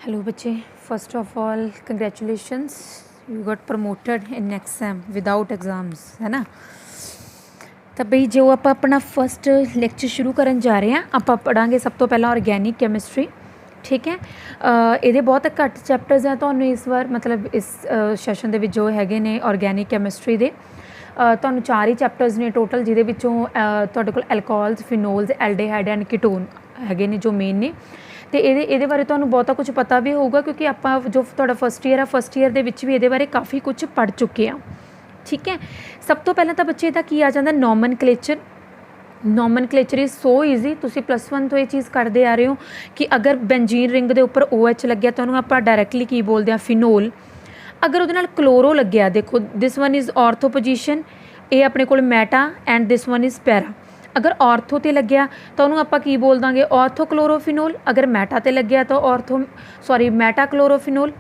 Hello बच्चे, first of all congratulations, you got promoted in next Sam without exams, है ना। तो बई जो आप अपना फस्ट लैक्चर शुरू करन जा रहे हैं, आप पढ़ांगे सब तो पहला ऑर्गैनिक कैमिस्ट्री। ठीक है, ये बहुत घट चैप्टर्स हैं तो इस बार मतलब इस सैशन के जो है ने ऑर्गैनिक कैमिस्ट्री के ਤੁਹਾਨੂੰ 4 ही चैप्टर्स ने टोटल, जिहदे विचों तुहाडे कोल alcohols, phenols, aldehyde and ketone हैगे ने जो मेन ने। तो ये बारे तुहानूं बहुता कुछ पता भी होगा क्योंकि आप जो तुहाडा फस्ट ईयर है, फस्ट ईयर दे विच भी ये बारे काफ़ी कुछ पढ़ चुके हैं। ठीक है, सब तो पहले तो बच्चे इहदा की आ जाता nomenclature. Nomenclature is so easy, तुसीं +1 तो ये चीज़ करते आ रहे हो कि अगर बेंजीन रिंग के उपर OH लग्या तो उन्होंने आप डायरैक्टली की बोलते हैं फिनोल। अगर उहदे नाल क्लोरो लग्या, देखो this one is ortho position, ये अपने कोल meta and this one is para. अगर ऑर्थो ते लग्या तो उन्होंने आप की बोल देंगे ऑर्थो क्लोरोफिनोल, अगर मैटा ते लग्या तो मैटा क्लोरोफिनोल।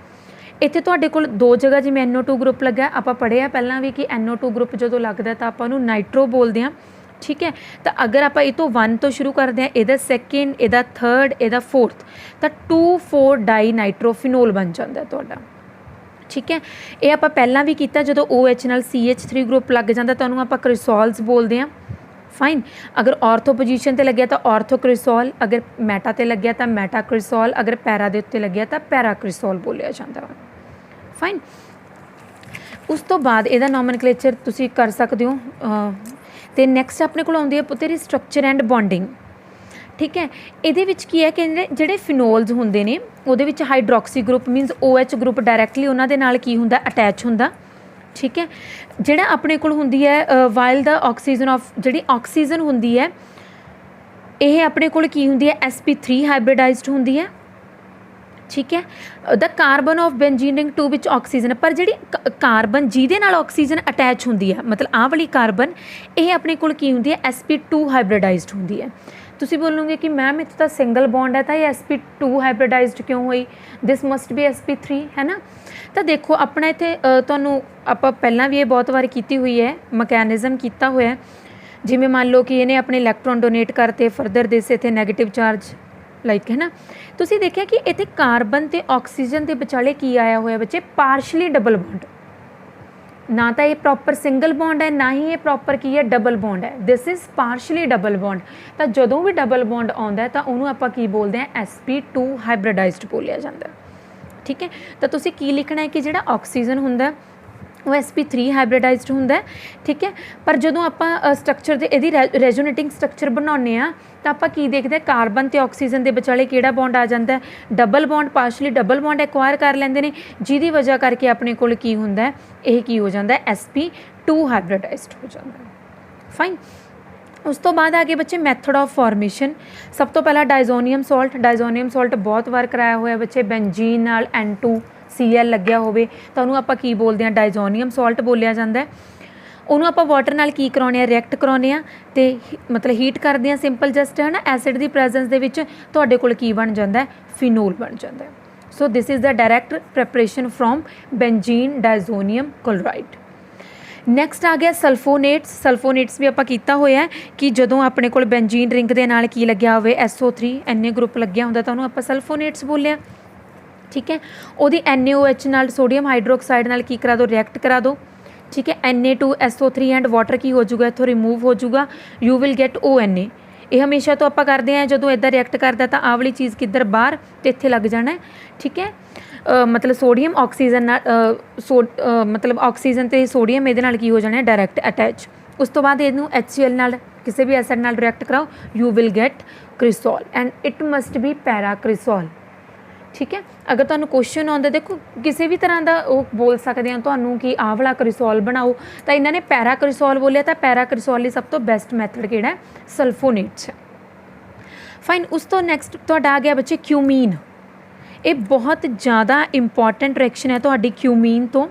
इत्थे तुहाडे कोल 2 जगह जिवें NO2 ग्रुप लग्या, आप पढ़िया पहलां भी कि NO2 ग्रुप जो लगता तो आप नाइट्रो बोलते हैं। ठीक है, तो अगर आप ये तो 1 तो शुरू करते हैं, यदा सैकेंड, यदा थर्ड, यदा फोर्थ, तो 2,4 डाई नाइट्रोफिनोल बन जाता है तुहाडा। ठीक है, ये आप पहला भी किया जो OH नाल CH3 ग्रुप लग जाता तो उन्होंने आप क्रिसोल्स बोलते हैं। फाइन, अगर ऑर्थो पोजीशन ते लग्या तो ऑर्थो क्रिसोल, अगर मैटा ते लग्या तो मैटा क्रिसोल, अगर पैरा दे उत्ते लग्या तो पैरा क्रिसोल बोलिया जाता है। फाइन, उस तो बाद इहदा नॉमनक्लेचर तुसीं कर सकते हो। तो नैक्सट अपने कोल आउंदी है तेरी स्ट्रक्चर एंड बॉन्डिंग। ठीक है, ये की है कि जिहड़े फिनोल्स होंदे ने उहदे विच hydroxy group means OH group directly उन्हां दे नाल की हुंदा अटैच हुंदा। ठीक है, जिहड़ा अपने कोल हुंदी है वाइल द ऑक्सीजन ऑफ जिहड़ी ऑक्सीजन हुंदी है ये अपने कोल की हुंदी है sp3 हाइब्रिडाइज्ड हुंदी है। ठीक है, the carbon of benzene ring 2 which oxygen, पर जिहड़ी कार्बन जिहदे नाल ऑक्सीजन अटैच हुंदी है मतलब आह वाली कार्बन ये अपने कोल की हुंदी है sp2 हाइब्रिडाइज्ड हुंदी है। तुसीं बोलोगे कि मैम इत्थे तो सिंगल बॉन्ड है तो ये sp2 हाइब्रिडाइज्ड क्यों हुई, दिस मस्ट बी sp3, है ना। तो देखो अपना इत्थे तुहानूं आपां पहलां भी ये बहुत बार की हुई है, मैकेनिज़म किया हुआ है। जिवें मान लो कि इन्हें अपने इलैक्ट्रॉन डोनेट करते, फरदर दिस इत्थे नैगेटिव चार्ज लाइक, है ना। तुसीं देखिया कि इत्थे कार्बन ते ऑक्सीजन के विचाले की आया हुआ बच्चे, पार्शली डबल बॉन्ड। ना तो ये प्रॉपर सिंगल बॉन्ड है, ना ही ये प्रॉपर की है डबल बॉन्ड है, this is partially double bond. तो जदों भी डबल बॉन्ड आता है तो उन्होंने आप की बोलते हैं sp2 हाइब्रिडाइज्ड बोलिया जाता है। ठीक है, तो तुसीं की लिखना है कि जिहड़ा ऑक्सीजन हुंदा वो sp3 हाइब्रिडाइज्ड हुंदा है। ठीक है, पर जदों आपां स्ट्रक्चर दे इहदी रेजोनेटिंग स्ट्रक्चर बनाउने आ तो आप की देखते हैं कार्बन ते ऑक्सीजन के विचाले किहड़ा बॉन्ड आ जाता है, double bond, partially double bond acquire कर लेंदे ने, जिहदी वजह करके अपने कोल की हुंदा है यह की हो जाता है sp2 हाइब्रिडाइज्ड हो जाता है। फाइन, उस तो बाद आगे बच्चे मैथड ऑफ फॉर्मेशन। सब तो पहला डाइजोनियम सॉल्ट। डाइजोनियम सॉल्ट बहुत बार कराया हुआ बच्चे, बेंजीन नाल N2Cl लग्या होवे तो उन्होंने आप की बोलते हैं डाइजोनियम सॉल्ट बोलिया जाता है। उन्होंने आप वाटर नाल की कराने, रिएक्ट कराने तो मतलब हीट करते हैं सिंपल जस्ट, है ना। एसिड की प्रेजेंस दे विच तुहाडे कोल की बन जाता है, फिनोल बन जाता है। So this is the direct preparation from benzene diazonium chloride. Next आ गया सल्फोनेट्स। सल्फोनेट्स भी आपा कीता होया है कि जदों अपने कोल बेंजीन रिंग दे नाल की लग्या होवे SO3 Na ग्रुप लग्या हुंदा तो उन्होंने आप सल्फोनेट्स बोलिया। ठीक है, उहदी NaOH नाल सोडियम हाइड्रोक्साइड नाल की करा दो, रिएक्ट करा दो। ठीक है, Na2SO3 एंड वाटर की हो जाऊगा इत्थों रिमूव हो जाऊगा, यू विल गेट ONA। ये हमेशा तो आप करते हैं जदों इदा रिएक्ट करता तो आह वाली चीज़ किधर बाहर तो इत्थे लग जाना है। ठीक है, मतलब सोडियम ऑक्सीजन मतलब ऑक्सीजन तो सोडियम ये की हो जाने डायरैक्ट अटैच। उस तो बाद इनू HCl नाल किसी भी एसिड नाल रिएक्ट कराओ, you will get cresol and it must be para cresol. ठीक है, अगर तुहानूं क्वेश्चन आउंदा, देखो किसी भी तरह का वो बोल सकते हैं तुहानूं कि आह वाला क्रिसोल बनाओ तो इन्होंने पैरा क्रिसोल बोलिया, तो पैरा क्रिसोल सब तो बेस्ट मैथड किहड़ा है, सल्फोनेट्स है। फाइन, उस तो नैक्सट तुहाडा आ गया बच्चे क्यूमीन। ये बहुत ज़्यादा इंपॉर्टेंट रिएक्शन है तुहाडी क्यूमीन तो।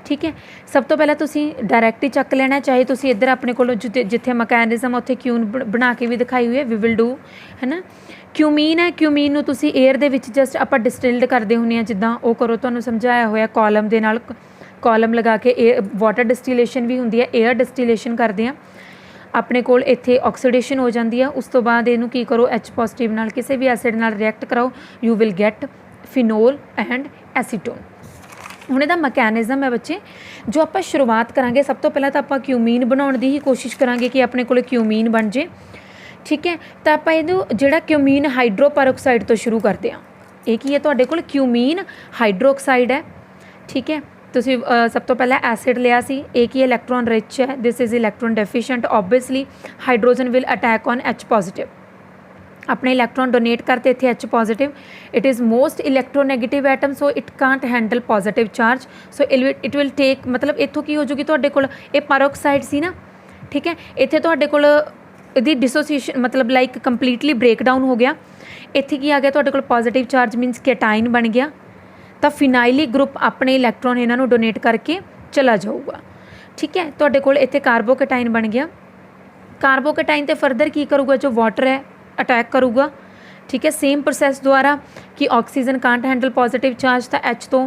ठीक है, सब तो पहले तुसीं डायरैक्ट ही चक लेना, चाहे तुसीं इधर अपने को जिथे मैकेनिज़म उत्थे क्यून बना के भी दिखाई हुई है, वी विल डू, है ना। क्यूमीन है, क्यूमीन नूं तुसीं एयर दे विच जस्ट आप डिस्टिल्ड करते हुंदे आ, जिद्दां वो करो तुहानूं समझाया होया कॉलम दे नाल कॉलम लगा के वाटर डिस्टिलेशन भी हुंदी है, एयर डिस्टिलेशन करते हैं। अपने कोल इत्थे ऑक्सीडेशन हो जाती है, उस तो बाद इनू की करो H पॉजिटिव नाल किसी भी एसिड नाल रिएक्ट कराओ, you will get phenol and acetone. ਹੁਣ ਇਹਦਾ ਮਕੈਨਿਜ਼ਮ ਹੈ ਬੱਚੇ, ਜੋ ਆਪਾਂ ਸ਼ੁਰੂਆਤ ਕਰਾਂਗੇ ਸਭ ਤੋਂ ਪਹਿਲਾਂ ਤਾਂ ਆਪਾਂ ਕਿਊਮੀਨ ਬਣਾਉਣ ਦੀ ਹੀ ਕੋਸ਼ਿਸ਼ ਕਰਾਂਗੇ ਕਿ ਆਪਣੇ ਕੋਲ ਕਿਊਮੀਨ ਬਣ ਜੇ। ਠੀਕ ਹੈ, ਤਾਂ ਆਪਾਂ ਇਹਨੂੰ ਜਿਹੜਾ ਕਿਊਮੀਨ ਹਾਈਡਰੋਪੈਰੋਕਸਾਈਡ ਤੋਂ ਸ਼ੁਰੂ ਕਰਦੇ ਹਾਂ। ਇਹ ਕੀ ਹੈ ਤੁਹਾਡੇ ਕੋਲ? ਕਿਊਮੀਨ ਹਾਈਡਰੋਕਸਾਈਡ ਹੈ। ਠੀਕ ਹੈ, ਤੁਸੀਂ ਸਭ ਤੋਂ ਪਹਿਲਾਂ ਐਸਿਡ ਲਿਆ ਸੀ। ਇਹ ਕੀ ਇਲੈਕਟ੍ਰੋਨ ਰਿਚ ਹੈ, this is electron deficient. Obviously hydrogen will attack on H positive, अपने इलैक्ट्रॉन डोनेट करते इतने H positive. It is most electronegative atom, so it can't handle positive charge, so it will take, मतलब इत्थों की हो जूगी तुहाडे कोल ये पैरोक्साइड सी ना। ठीक है, इत्थे तुहाडे कोल इहदी डिसोसीएशन मतलब लाइक कंप्लीटली ब्रेकडाउन हो गया। इत्थे की आ गया तुहाडे कोल पॉजिटिव चार्ज मीनस कैटाइन बन गया, तो फिनाइली ग्रुप अपने इलैक्ट्रॉन इन्हां नूं डोनेट करके चला जाऊगा। ठीक है, तुहाडे कोल इत्थे कार्बोकैटाइन बन गया। कार्बोकैटाइन ते फरदर की करूगा, जो वाटर है अटैक करूगा। ठीक है, सेम प्रोसैस द्वारा कि oxygen can't handle positive charge, तो H तो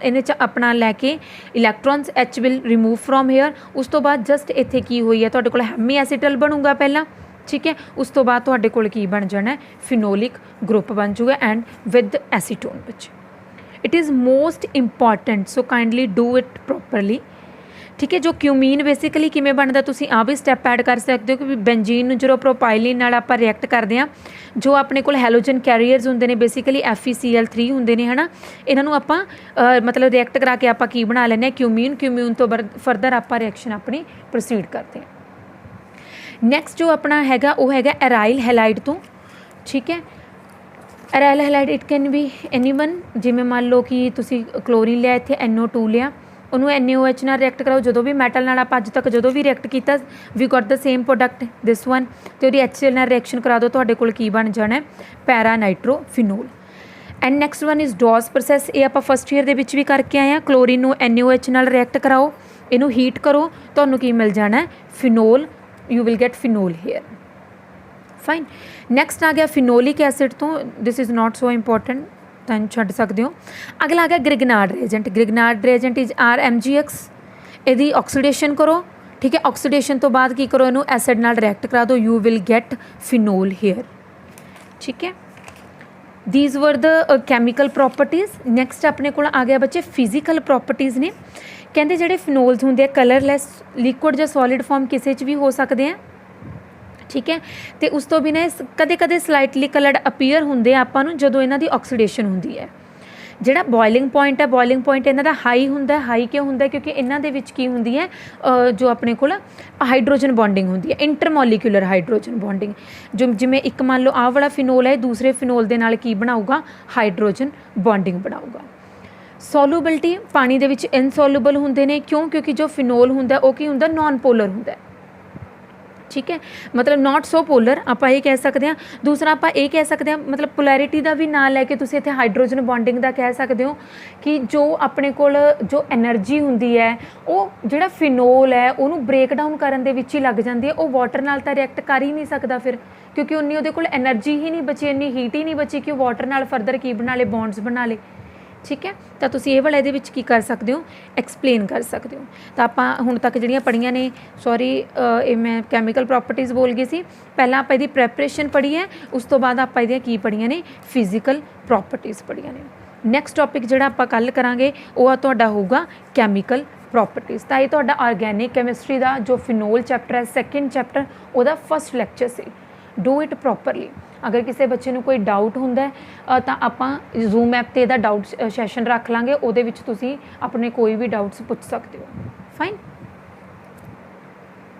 इन्हें अपना लैके इलैक्ट्रॉन्स H will remove from here. उस तो बाद जस्ट इत्थे की हुई है तुहाडे कोल हैमी एसीटल बनूगा पहला। ठीक है, उस तो बाद तुहाडे कोल की बन जाना है? फिनोलिक ग्रुप बन जूगा एंड विद एसीटोन। बच्चे it is most important, so kindly do it properly. ठीक है, जो क्यूमीन बेसिकली किमें बनता, तुसीं आ भी स्टैप ऐड कर सकते हो कि बेंजीन जो प्रोपाइलिन नाल आपां रिएक्ट करते हैं, जो अपने कोल हैलोजन कैरीयर्स होंदे ने बेसिकली FeCl3 होंदे ने, है ना। इन्हां नूं आपां मतलब रिएक्ट करा के आपां की बना लैंदे क्यूमीन। क्यूमीन तो फरदर आपां रिएक्शन अपनी प्रोसीड करते हैं। नैक्सट जो अपना हैगा वो हैगा एराइल हैलाइड तो। ठीक है, aryl halide it can be anyone, जिवें मान लो कि तुसीं क्लोरीन लिया, इत्थे NO2 लिया, ਉਹਨੂੰ NaOH ਨਾਲ ਰਿਐਕਟ ਕਰਾਓ। ਜਦੋਂ ਵੀ ਮੈਟਲ ਨਾਲ ਆਪਾਂ ਅੱਜ ਤੱਕ ਜਦੋਂ ਵੀ ਰਿਐਕਟ ਕੀਤਾ, we got the same product this one, ਅਤੇ ਉਹਦੀ HCl ਨਾਲ ਰਿਐਕਸ਼ਨ ਕਰਾ ਦਿਓ, ਤੁਹਾਡੇ ਕੋਲ ਕੀ ਬਣ ਜਾਣਾ? Para nitrophenol. And next one is Dow's process. ਇਹ ਆਪਾਂ ਫਸਟ ਈਅਰ ਦੇ ਵਿੱਚ ਵੀ ਕਰਕੇ ਆਏ ਹਾਂ। ਕਲੋਰੀਨ ਨੂੰ NaOH ਨਾਲ ਰਿਐਕਟ ਕਰਾਓ, ਇਹਨੂੰ ਹੀਟ ਕਰੋ, ਤੁਹਾਨੂੰ ਕੀ ਮਿਲ ਜਾਣਾ? Phenol. You will get phenol here. Fine. Next ਆ ਗਿਆ ਫਿਨੋਲਿਕ ਐਸਿਡ ਤੋਂ। This is not so important, ਤਾਂ ਛੱਡ ਸਕਦੇ ਹੋ। ਅਗਲਾ ਆ ਗਿਆ Grignard reagent. Grignard reagent is RMgX। ਇਹਦੀ ਆਕਸੀਡੇਸ਼ਨ ਕਰੋ। ਠੀਕ ਹੈ, ਆਕਸੀਡੇਸ਼ਨ ਤੋਂ ਬਾਅਦ ਕੀ ਕਰੋ? ਇਹਨੂੰ ਐਸਿਡ ਨਾਲ ਰਿਐਕਟ ਕਰਾ ਦਿਓ, you will get phenol hair. ਠੀਕ ਹੈ, ਦੀਜ਼ ਵਰ ਦ ਕੈਮੀਕਲ ਪ੍ਰੋਪਰਟੀਜ਼। ਨੈਕਸਟ ਆਪਣੇ ਕੋਲ ਆ ਗਿਆ ਬੱਚੇ ਫਿਜ਼ੀਕਲ ਪ੍ਰੋਪਰਟੀਜ਼ ਨੇ। ਕਹਿੰਦੇ ਜਿਹੜੇ ਫਿਨੋਲਸ ਹੁੰਦੇ ਆ ਕਲਰਲੈਸ, ਲਿਕੁਇਡ ਜਾਂ ਸੋਲਿਡ ਫਾਰਮ ਕਿਸੇ 'ਚ ਵੀ ਹੋ ਸਕਦੇ ਆ। ਠੀਕ ਹੈ, ਅਤੇ ਉਸ ਤੋਂ ਬਿਨਾਂ ਕਦੇ ਕਦੇ ਸਲਾਈਟਲੀ ਕਲਰਡ ਅਪੀਅਰ ਹੁੰਦੇ ਆ ਆਪਾਂ ਨੂੰ ਜਦੋਂ ਇਹਨਾਂ ਦੀ ਆਕਸੀਡੇਸ਼ਨ ਹੁੰਦੀ ਹੈ। ਜਿਹੜਾ ਬੋਇਲਿੰਗ ਪੁਆਇੰਟ ਹੈ, ਬੋਇਲਿੰਗ ਪੁਆਇੰਟ ਇਹਨਾਂ ਦਾ ਹਾਈ ਹੁੰਦਾ। ਹਾਈ ਕਿਉਂ ਹੁੰਦਾ? ਕਿਉਂਕਿ ਇਹਨਾਂ ਦੇ ਵਿੱਚ ਕੀ ਹੁੰਦੀ ਹੈ, ਜੋ ਆਪਣੇ ਕੋਲ ਹਾਈਡਰੋਜਨ ਬੌਂਡਿੰਗ ਹੁੰਦੀ ਹੈ, ਇੰਟਰਮੋਲੀਕੂਲਰ ਹਾਈਡਰੋਜਨ ਬੌਂਡਿੰਗ। ਜੋ ਜਿਵੇਂ ਇੱਕ ਮੰਨ ਲਓ ਆਹ ਵਾਲਾ ਫਿਨੋਲ ਹੈ, ਦੂਸਰੇ ਫਿਨੋਲ ਦੇ ਨਾਲ ਕੀ ਬਣਾਊਗਾ? ਹਾਈਡਰੋਜਨ ਬੌਂਡਿੰਗ ਬਣਾਊਗਾ। ਸੋਲੂਬਿਲਿਟੀ ਪਾਣੀ ਦੇ ਵਿੱਚ ਇਨਸੋਲੂਬਲ ਹੁੰਦੇ ਨੇ। ਕਿਉਂ? ਕਿਉਂਕਿ ਜੋ ਫਿਨੋਲ ਹੁੰਦਾ ਉਹ ਕੀ ਹੁੰਦਾ? ਨੋਨ ਪੋਲਰ ਹੁੰਦਾ। ठीक है, मतलब नॉट सो पोलर आप ये कह सकते हैं। दूसरा आप ये कह सकते हैं, मतलब पोलैरिटी का भी ना लैके तुसीं इत्थे हाइड्रोजन बॉन्डिंग का कह सकते हो कि जो अपने कोल जो एनर्जी हुंदी है वो जिहड़ा फिनोल है उहनूं ब्रेक डाउन करन दे विच ही लग जाती है। वो वाटर नाल तां रिएक्ट कर ही नहीं सकता फिर, क्योंकि उन्नी उहदे कोल एनर्जी ही नहीं बची, इन्नी हीट ही नहीं बची कि वाटर नाल फरदर की बना ले, बॉन्ड्स बना ले। ठीक है, तो तुसीं ये वाला इहदे विच की कर सकते हो? एक्सप्लेन कर सकते हो। तो आपां हुण तक जिहड़ियां पढ़ियां ने, सॉरी ये मैं कैमिकल प्रॉपर्टीज़ बोल गई सी। पहलां आपां इहदी प्रैपरेशन पढ़ी है, उस तो बाद आपां इहदियां की पढ़ियां ने? फिजिकल प्रॉपर्टीज़ पढ़ियां ने। नैक्सट टॉपिक जिहड़ा आपां कल करांगे वो तुहाडा होऊगा कैमिकल प्रॉपर्टीज़। तो ये तुहाडा ऑर्गैनिक कैमिस्ट्री का जो फिनोल चैप्टर है, सैकेंड चैप्टर, उहदा फस्ट लैक्चर से। Do it properly. अगर किसी बच्चे को कोई डाउट होंदा है तो आप जूम ऐप ते इहदा डाउट सैशन रख लांगे, उहदे विच तुसीं अपने कोई भी डाउट्स पूछ सकते हो। फाइन।